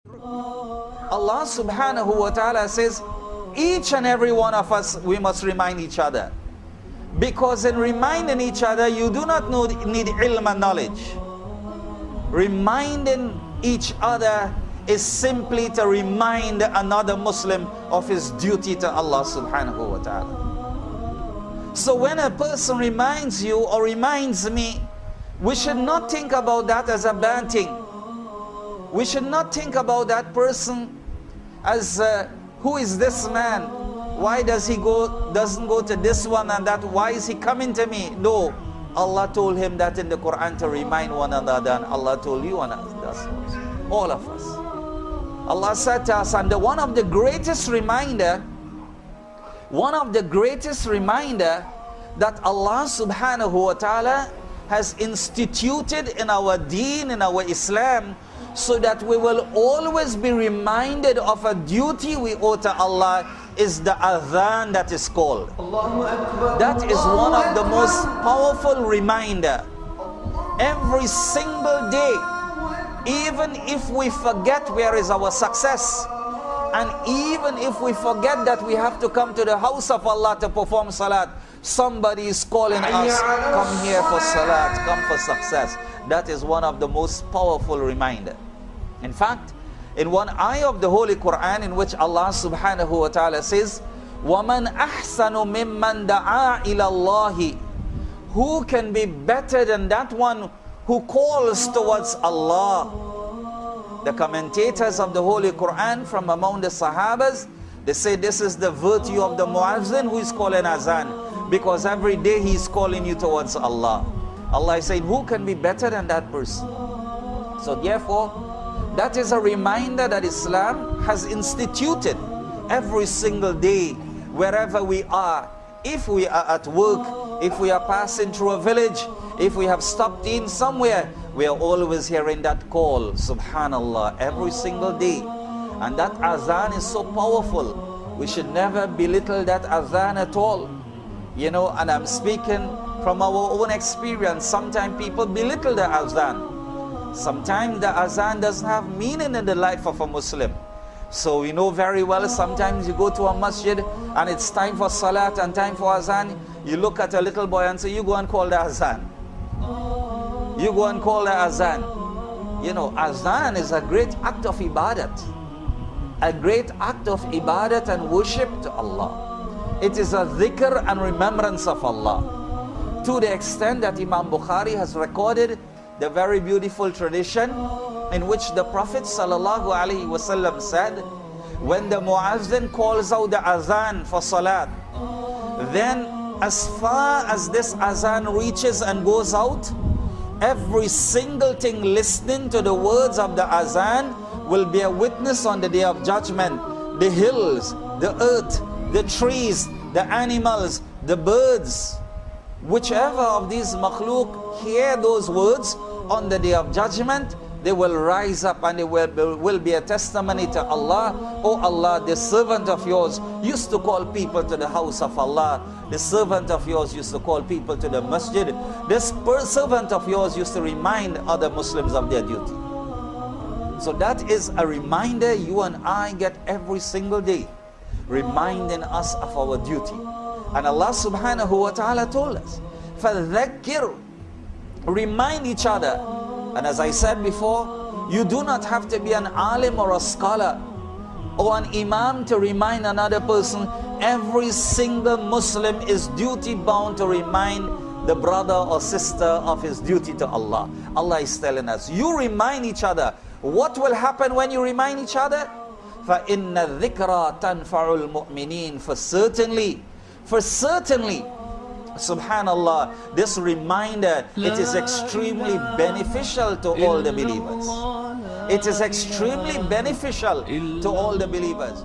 Allah subhanahu wa ta'ala says, each and every one of us, we must remind each other. Because in reminding each other, you do not need ilm and knowledge. Reminding each other is simply to remind another Muslim of his duty to Allah subhanahu wa ta'ala. So when a person reminds you or reminds me, we should not think about that as a bad thing. We should not think about that person as who is this man? Why doesn't go to this one and that? Why is he coming to me? No, Allah told him that in the Quran to remind one another, and Allah told you and us, all of us. Allah said to us, and one of the greatest reminder that Allah subhanahu wa ta'ala has instituted in our deen, in our Islam, so that we will always be reminded of a duty we owe to Allah, is the Athaan that is called. That is one of the most powerful reminder. Every single day, even if we forget where is our success, and even if we forget that we have to come to the house of Allah to perform salat, somebody is calling us, come here for salat, come for success. That is one of the most powerful reminder. In fact, in one ayah of the Holy Quran, in which Allah subhanahu wa ta'ala says, وَمَنْ أَحْسَنُ مِمَّنْ دَعَا إِلَى اللَّهِ, who can be better than that one who calls towards Allah? The commentators of the Holy Quran from among the Sahabas, they say this is the virtue of the Muazzin who is calling Azan, because every day he is calling you towards Allah. Allah is saying, who can be better than that person? So therefore, that is a reminder that Islam has instituted every single day, wherever we are. If we are at work, if we are passing through a village, if we have stopped in somewhere, we are always hearing that call, subhanallah, every single day. And that Azan is so powerful. We should never belittle that Azan at all. You know, and I'm speaking from our own experience. Sometimes people belittle the Azan. Sometimes the Azan doesn't have meaning in the life of a Muslim. So we know very well, sometimes you go to a masjid and it's time for salat and time for Azan. You look at a little boy and say, you go and call the Azan. You go and call the Azan. You know, Azan is a great act of ibadat. A great act of ibadat and worship to Allah. It is a dhikr and remembrance of Allah. To the extent that Imam Bukhari has recorded the very beautiful tradition in which the Prophet ﷺ said, when the Muazzin calls out the Azan for Salat, then as far as this Azan reaches and goes out, every single thing listening to the words of the Azan will be a witness on the Day of Judgment. The hills, the earth, the trees, the animals, the birds, whichever of these makhluk hear those words on the Day of Judgment, they will rise up and they will be a testimony to Allah. Oh Allah, the servant of yours used to call people to the house of Allah. The servant of yours used to call people to the masjid. This servant of yours used to remind other Muslims of their duty. So that is a reminder you and I get every single day, reminding us of our duty. And Allah subhanahu wa ta'ala told us, فَذَكِّرْ, remind each other. And as I said before, you do not have to be an alim or a scholar or an imam to remind another person. Every single Muslim is duty bound to remind the brother or sister of his duty to Allah. Allah is telling us, you remind each other. What will happen when you remind each other? فَإِنَّ الذِّكْرَى تَنْفَعُ الْمُؤْمِنِينَ, for certainly, subhanallah, this reminder, it is extremely beneficial to all the believers. It is extremely beneficial to all the believers.